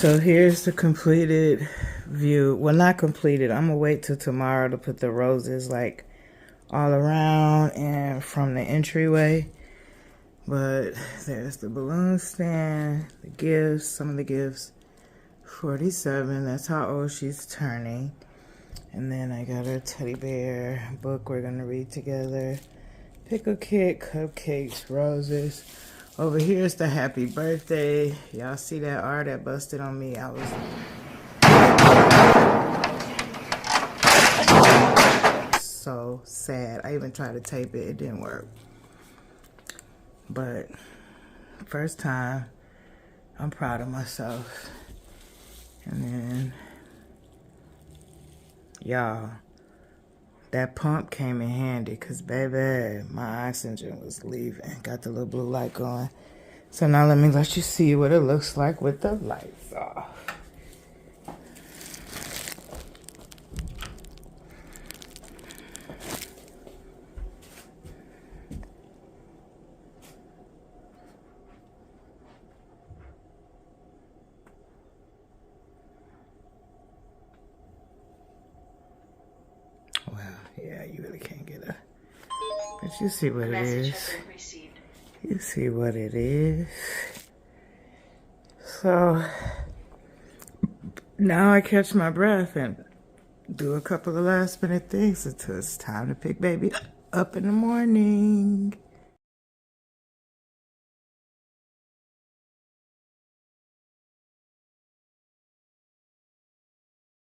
So here's the completed view. Well, not completed. I'm gonna wait till tomorrow to put the roses like all around and from the entryway. But there's the balloon stand, the gifts, some of the gifts. 47, that's how old she's turning. And then I got her teddy bear book we're gonna read together. Pickle kit, cupcakes, roses. Over here is the happy birthday. Y'all see that art that busted on me? I was so sad. I even tried to tape it. It didn't work. But first time, I'm proud of myself. And then, y'all, that pump came in handy because, baby, my oxygen was leaving. Got the little blue light going. So now let me let you see what it looks like with the lights off. Wow, yeah, you really can't get a... But you see what it is. You see what it is. So now I catch my breath and do a couple of last minute things until it's time to pick baby up in the morning.